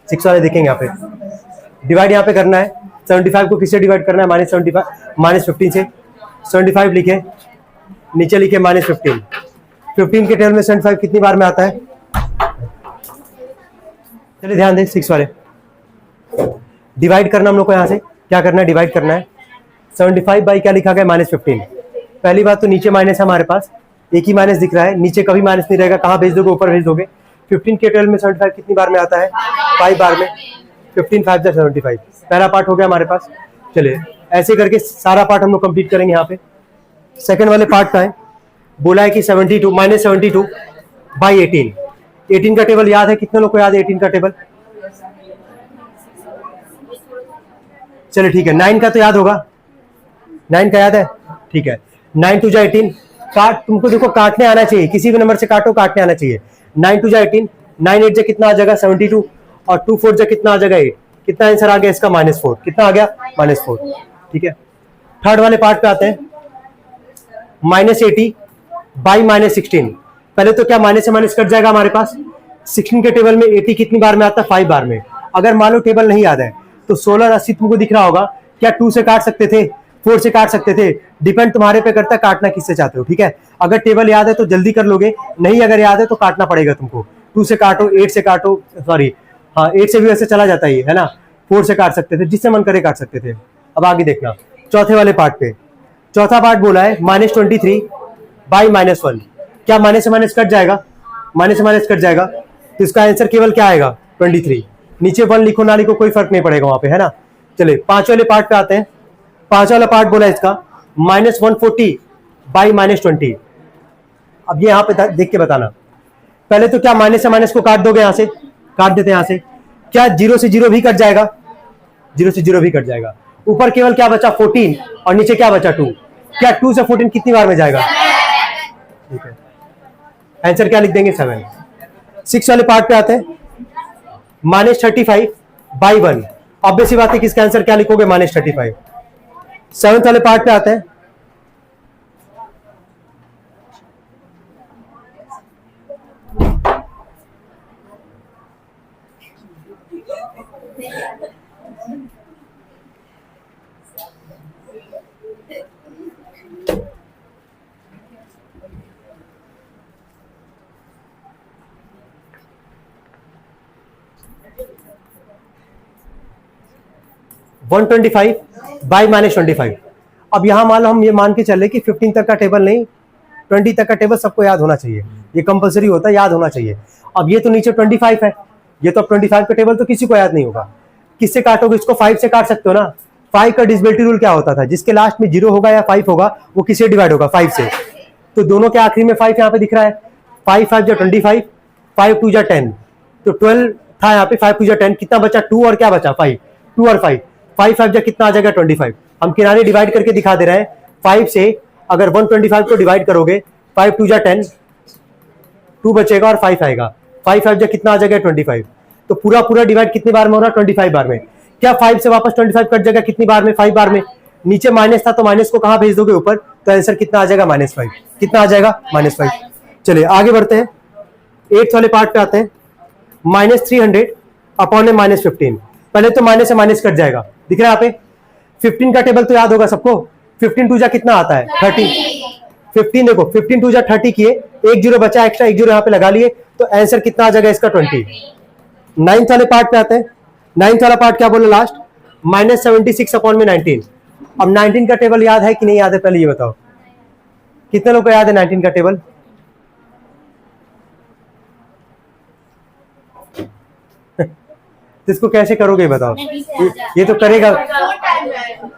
6 वाले देखेंगे यहाँ पे। डिवाइड यहाँ पे करना है, 75 को किससे डिवाइड करना है, -75 -15 से। 75 लिखे, नीचे लिखे -15। 15 के टेबल में 75 कितनी बार में आता है? चलिए ध्यान दें, 6 वाले डिवाइड करना हम लोग को यहाँ से क्या करना है, डिवाइड करना है। 75 बाई क्या लिखा गया, -15। पहली बात तो नीचे माइनस है हमारे पास, एक ही माइनस दिख रहा है, नीचे कभी माइनस नहीं रहेगा, कहाँ भेज दोगे, ऊपर भेज दोगे। 15 के 12 में 75 कितनी बार में आता है, 5 बार में। 15 5 75, पहला पार्ट हो गया हमारे पास। चलिए ऐसे करके सारा पार्ट हम लोग कंप्लीट करेंगे। यहाँ पे सेकंड वाले पार्ट का है, बोला है कि 72 -72 बाई 18। 18 का टेबल याद है, कितने लोग को याद है 18 का टेबल? चलिए ठीक है, 9 का तो याद होगा, 9 का याद है, ठीक है। 9 2 18, काट तुमको देखो काटने आना चाहिए, किसी भी नंबर से काटो काटने आना चाहिए। 9 2 18, 9 8 कितना आ जाएगा 72, और 2 4 कितना आ जाएगा 8। कितना आंसर आ गया इसका, -4। कितना आ गया, -4। ठीक है, थर्ड वाले पार्ट पे आते हैं। -80 बाई -16। पहले तो क्या माइनस से माइनस कट जाएगा हमारे पास। 16 के टेबल में 80 कितनी बार में आता है, 5 बार में। अगर मान लो टेबल नहीं याद है तो 16 80 तुमको दिख रहा होगा, क्या 2 से काट सकते थे, 4 से काट सकते थे, डिपेंड तुम्हारे पे करता है काटना किससे चाहते हो। ठीक है, अगर टेबल याद है तो जल्दी कर लोगे, नहीं अगर याद है तो काटना पड़ेगा तुमको। 2 से काटो, 8 से काटो, सॉरी हाँ 8 से भी वैसे चला जाता है ना। 4 से काट सकते थे, जिससे मन करे काट सकते थे। अब आगे देखना चौथे वाले पार्ट पे। चौथा पार्ट बोला है -23 बाई -1। क्या माइनस से माइनस कट जाएगा, माइनस से माइनस कट जाएगा, तो इसका आंसर केवल क्या आएगा, 23। नीचे 1 लिखो ना लिखो कोई फर्क नहीं पड़ेगा वहां पे, है ना। चलिए 5 वाले पार्ट पे आते हैं। 5 वाला पार्ट बोला इसका -140 बाई -20। अब ये यहाँ पे देख के बताना, पहले तो क्या माइनस से माइनस को काट दोगे, यहां से काट देते हैं यहाँ से। क्या 0 से 0 भी कट जाएगा, 0 से 0 भी कट जाएगा। ऊपर केवल क्या बचा 14, और नीचे क्या बचा 2। क्या 2 से 14 कितनी बार में जाएगा, ठीक है, आंसर क्या लिख देंगे, 7। 6 वाले पार्ट पे आते हैं। -35 बाई 1। ऑब्वियस सी बात है कि इसका आंसर क्या लिखोगे, -35। 7th वाले पार्ट पे आते हैं। -125 बाई -25। अब यहां मान लो हम ये मान के चले कि 15 तक का टेबल नहीं, 20 तक का टेबल सबको याद होना चाहिए, ये कंपलसरी होता है, याद होना चाहिए। अब ये तो नीचे 25 है, ये तो 25 का टेबल तो किसी को याद नहीं होगा। किससे काटोगे इसको, 5 से काट सकते हो ना। 5 का डिविजिबिलिटी रूल क्या होता था, जिसके लास्ट में 0 होगा या 5 होगा वो किससे डिवाइड होगा, 5 से। तो दोनों के आखिरी में 5 यहाँ पे दिख रहा है। 5 5 जा 25, 5 2 जा 10, तो 12 था यहाँ पे, 5 2 जा 10, कितना बचा 2 और क्या बचा 5, 2 और 5, 5 5 जा कितना आ जाएगा 25। हम किनारे डिवाइड करके दिखा दे रहे हैं। 5 से अगर 125 को डिवाइड करोगे, 5 2 जा 10, 2 बचेगा और 5 आएगा, 5 5 जा कितना आ जाएगा 25। तो पूरा पूरा डिवाइड कितनी बार में हो रहा है, 25 बार में। क्या 5 से वापस 25 कट जाएगा कितनी बार में, 5 बार में। नीचे माइनस था तो माइनस को कहां भेज दोगे, ऊपर, तो आंसर कितना आ जाएगा, -5। कितना आ जाएगा, -5। चलिए आगे बढ़ते हैं। 8th वाले पार्ट पे आते हैं। -300 अपॉन -15। पहले तो माइनस से माइनस कट जाएगा, दिख रहा है यहाँ पे। 15 का टेबल तो याद होगा सबको। 15 2 जा कितना आता है, 30। 15 देखो, 15 2 जा 30 किए, 1 0 बचा एक्स्ट्रा, 1 0 यहाँ पे लगा लिए, तो आंसर कितना आ जाएगा इसका, 20। 9th वाले पार्ट पे आते हैं। 9th वाला पार्ट क्या बोला लास्ट, -76 अपॉन में 19। अब 19 का टेबल याद है कि नहीं याद है, पहले ये बताओ, कितने लोग को याद है 19 का टेबल। इसको कैसे करोगे बताओ, ये तो करेगा,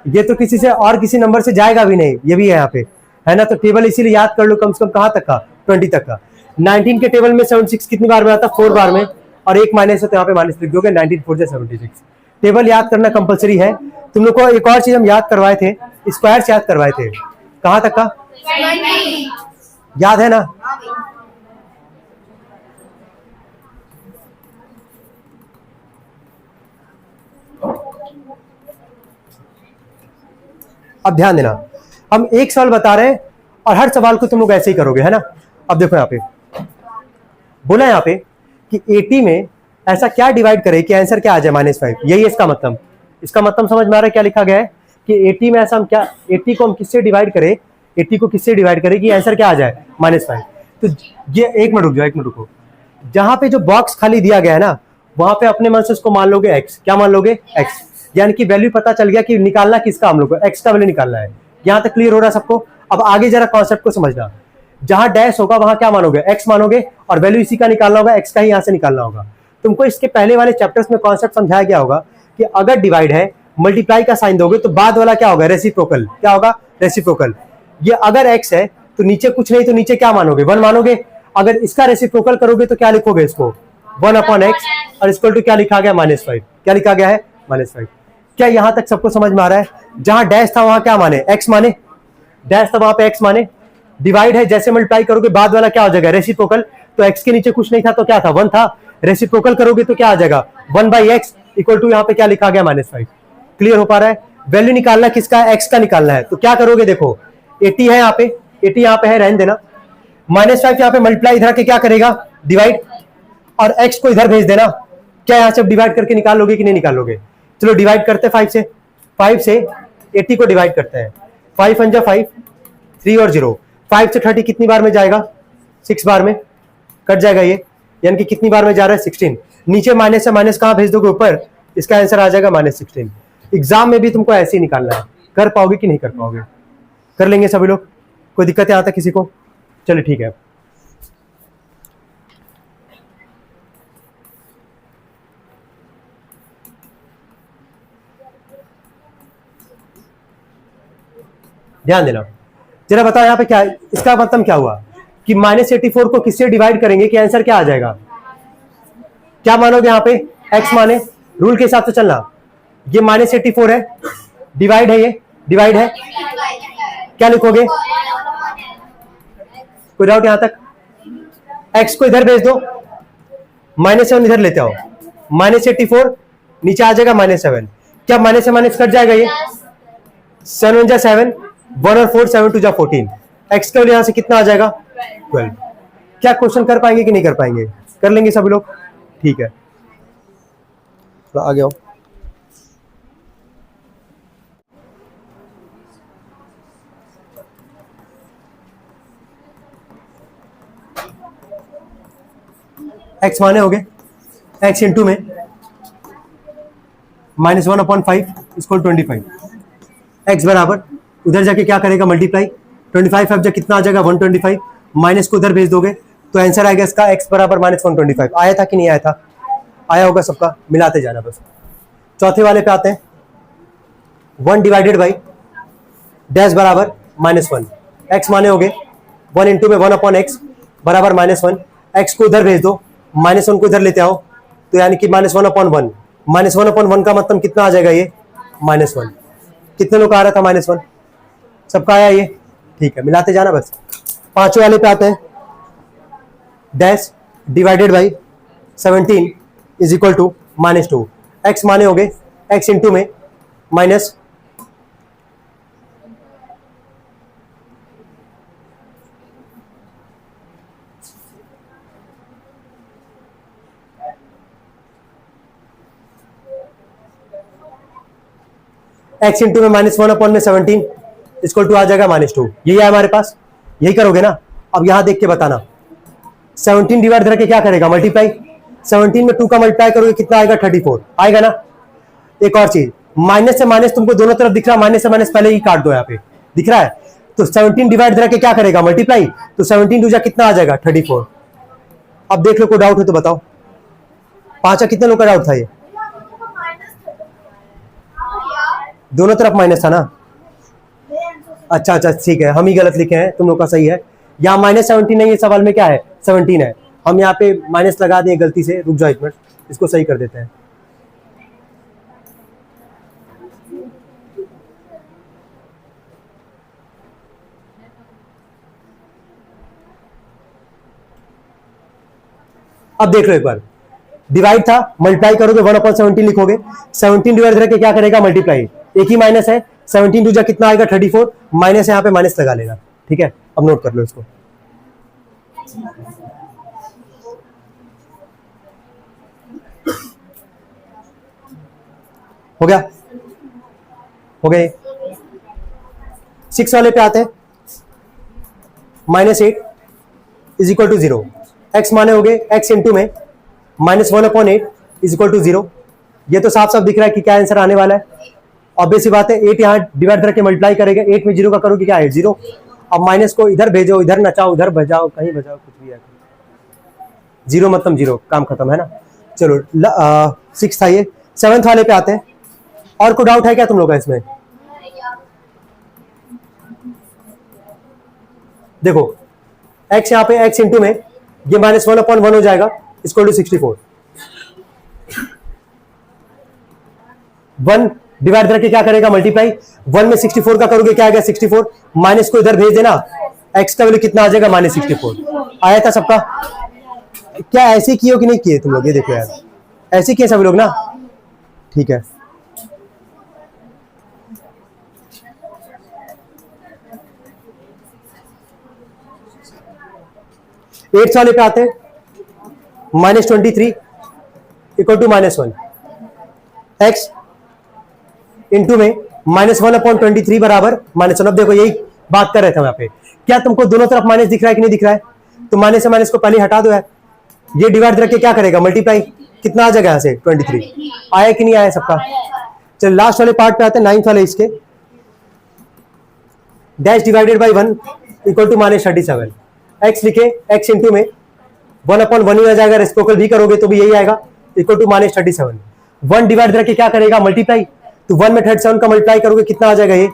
ये तो किसी से और किसी नंबर से जाएगा भी नहीं, ये भी है यहाँ पे, है ना। तो टेबल इसीलिए याद कर लो कम से कम कहाँ तक का, 20 तक का। 19 के टेबल में 76 कितनी बार में आता है, 4 बार में, और एक माइनस है तो यहाँ पे माइनस लिख दोगे। 19 4 जा 76। टेबल याद करना कंपलसरी है। तुम लोग को एक और चीज हम याद करवाए थे, स्क्वायर्स याद करवाए थे, कहाँ तक का याद है ना। अब ध्यान देना, हम एक सवाल बता रहे हैं और हर सवाल को तुम लोग ऐसे ही करोगे, है ना। अब देखो यहाँ पे बोला यहाँ पे कि 80 में ऐसा क्या डिवाइड करे कि आंसर क्या आ जाए -5, यही है इसका मतलब। इसका मतलब समझ में आ रहा है क्या लिखा गया है कि 80 में ऐसा हम क्या 80 को हम किससे डिवाइड करें, 80 को किससे डिवाइड करें कि आंसर क्या आ जाए -5। तो ये एक मिनट रुक जाओ, एक मिनट रुको। जहां पे जो बॉक्स खाली दिया गया है ना, वहां पे अपने मन से उसको मान लोगे x। क्या मान लोगे? x। यानी कि वैल्यू पता चल गया कि निकालना किसका, हम लोग को x का वैल्यू निकालना है। यहां तक क्लियर हो रहा है सबको? अब आगे जरा कॉन्सेप्ट को समझना। जहां डैश होगा वहां क्या मानोगे? x मानोगे, और वैल्यू इसी का निकालना होगा, x का ही यहां से निकालना होगा। तुमको इसके पहले वाले चैप्टर्स में कॉन्सेप्ट समझाया गया होगा कि अगर डिवाइड है, मल्टीप्लाई का साइन दोगे तो बाद वाला क्या होगा? रेसिप्रोकल। क्या होगा? रेसिप्रोकल। ये अगर x है तो नीचे कुछ नहीं, तो नीचे क्या मानोगे? 1 मानोगे। अगर इसका रेसिप्रोकल करोगे तो क्या लिखोगे? इसको 1/x, और इक्वल टू क्या लिखा गया? -5। क्या लिखा गया है? -5। क्या यहां तक सबको समझ में आ रहा है? जहां डैश था वहां क्या माने? x माने। डैश था वहां पे x माने। डिवाइड है, जैसे मल्टीप्लाई करोगे बाद वाला क्या हो जाएगा? रेसिप्रोकल। तो x के नीचे कुछ नहीं था तो क्या था? 1 था। रेसिप्रोकल करोगे तो क्या आ जाएगा? 1/x इक्वल टू यहाँ पे क्या लिखा गया? -5। क्लियर हो पा रहा है? वैल्यू निकालना किसका है? x का निकालना है। तो क्या करोगे? देखो 80 है यहाँ पे, 80 यहाँ पे है, रहने देना। -5 यहाँ पे मल्टीप्लाई, इधर के क्या करेगा? डिवाइड, और x को इधर भेज देना। क्या यहाँ से डिवाइड करके निकाल लोगे कि नहीं निकाल लोगे? चलो डिवाइड करते हैं 5 से 80 को डिवाइड करते हैं। 5 × 5, 3 और 0। 5 से 30 कितनी बार में जाएगा? 6 बार में कट जाएगा ये, यानी कि कितनी बार में जा रहा है? 16। नीचे माइनस से माइनस कहां भेज दोगे? ऊपर। इसका आंसर आ जाएगा -16। एग्जाम में भी तुमको ऐसे ही निकालना है। कर पाओगे कि नहीं कर पाओगे? कर लेंगे सभी लोग? कोई दिक्कत है आता किसी को? चलो ठीक है। ध्यान देना जरा, बताओ यहाँ पे क्या, इसका मतलब क्या हुआ कि -84 को किससे डिवाइड करेंगे कि आंसर क्या आ जाएगा? क्या मानोगे यहाँ पे? x माने। रूल के हिसाब से चलना। ये -84 है, डिवाइड है, ये डिवाइड है, क्या लिखोगे? कोई डाउट यहाँ तक? x को इधर भेज दो, -7 इधर लेते आओ। -84 नीचे आ जाएगा -7। क्या माइनस से माइनस कट जाएगा? ये 7 1 7, 1 और 4, 7 2 14। x का यहां से कितना आ जाएगा? 12। क्या क्वेश्चन कर पाएंगे कि नहीं कर पाएंगे? कर लेंगे सभी लोग? ठीक है, तो आगे आओ। x माने हो गए, x इंटू में -1/5 इक्वल 25। x बराबर उधर जाके क्या करेगा? मल्टीप्लाई। 25 अब कितना आ जाएगा? 125। माइनस को उधर भेज दोगे तो आंसर आएगा इसका x बराबर -125। आया था कि नहीं आया था? आया होगा सबका, मिलाते जाना बस। चौथे वाले पे आते हैं। 1 डिवाइडेड बाई डैश बराबर -1। x माने हो गए 1 इंटू में 1/x बराबर -1। x को उधर भेज दो, -1 को इधर लेते आओ, तो यानी कि -1/1। -1/1 का मतलब कितना आ जाएगा? ये -1। कितने लोग आ रहा था -1? सबका आया ये? ठीक है, मिलाते जाना बस। पांचवें वाले पे आते हैं। Dash divided by 17 is equal to -2। x माने हो गए x इंटू में माइनस x इंटू में -1/17 इक्वल टू आ जाएगा -2। यही है हमारे पास, यही करोगे ना? अब यहां देख के बताना। 17 डिवाइड करके क्या करेगा? मल्टीप्लाई। 17 में 2 का मल्टीप्लाई करोगे कितना आएगा? 34 आएगा ना? एक और चीज, माइनस से माइनस तुमको दोनों तरफ दिख रहा है, माइनस से माइनस पहले ही काट दो, यहाँ पे दिख रहा है। तो 17 डिवाइड करके क्या करेगा? मल्टीप्लाई। तो 17 दूजा कितना आ जाएगा? 34। अब देख लो, कोई डाउट है तो बताओ। पांचा कितने लोग का डाउट था? ये दोनों तरफ माइनस था ना? अच्छा अच्छा ठीक है, हम ही गलत लिखे हैं, तुम लोग का सही है। यहाँ -17 नहीं है, सवाल में क्या है? 17 है। हम यहाँ पे माइनस लगा दिए गलती से, रुक जाओ एक मिनट, इसको सही कर देते हैं। अब देख लो एक बार, डिवाइड था, मल्टीप्लाई करोगे 1/17 लिखोगे। 17 डिवाइड करके क्या करेगा? मल्टीप्लाई। एक ही माइनस है, 17 दूजा कितना आएगा? 34। माइनस यहाँ पे माइनस लगा लेना, ठीक है? अब नोट कर लो इसको। हो गया, हो गए। 6 वाले पे आते हैं, -8 इज इक्वल टू 0। एक्स माने हो गए x इंटू में -1/8 इज इक्वल टू 0। ये तो साफ साफ दिख रहा है कि क्या आंसर आने वाला है। ऑब्वियस सी बात है, 8 यहाँ डिवाइड करके मल्टीप्लाई करेगा, 8 में 0 का करोगे क्या है 0। अब माइनस को इधर भेजो, इधर नचाओ, उधर बजाओ, कहीं बजाओ, कुछ भी है, 0 मतलब 0, काम खत्म है ना। चलो 6 था ये। 7th वाले पे आते हैं। और कोई डाउट है क्या तुम लोग का इसमें? देखो x यहाँ पे x इंटू में ये -1/1 हो जाएगा इक्वल टू 64। 1 डिवाइड करके क्या करेगा मल्टीप्लाई, 1 में 64 का करोगे क्या आएगा 64, माइनस को इधर भेज देना, x का वैल्यू कितना आ जाएगा -64। आया था सबका? क्या ऐसे किए हो कि नहीं किए तुम लोग? ये देखो यार, ऐसे किए सभी लोग ना, ठीक है। एट्थ वाले पे आते हैं। -23 इक्वल टू -1, एक्स इंटू में -1/23 बराबर -1। अब देखो यही बात कर रहे थे हम यहाँ पे, क्या तुमको दोनों तरफ माइनस दिख रहा है कि नहीं दिख रहा है? तो माइनस से माइनस को पहले हटा दो यार। ये डिवाइड करके क्या करेगा मल्टीप्लाई, कितना आ जाएगा यहाँ से 23। आया कि नहीं आया सबका? चलो लास्ट वाले पार्ट पे आते हैं, 9th वाले इसके। Dash divided by 1 equal to -37। X लिखे, एक्स इंटू में 1/1 ही आ जाएगा, रेसिप्रोकल भी करोगे तो भी यही आएगा, इक्वल टू -37। 1 डिवाइड करके क्या करेगा मल्टीप्लाई, तो 1 में 37 का मल्टीप्लाई करोगे कितना आ जाएगा ये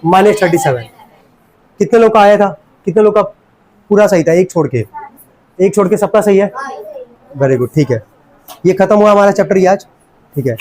-37। कितने लोग का आया था? कितने लोग का पूरा सही था? एक छोड़ के सबका सही है। वेरी गुड, ठीक है। ये खत्म हुआ हमारा चैप्टर ये आज, ठीक है।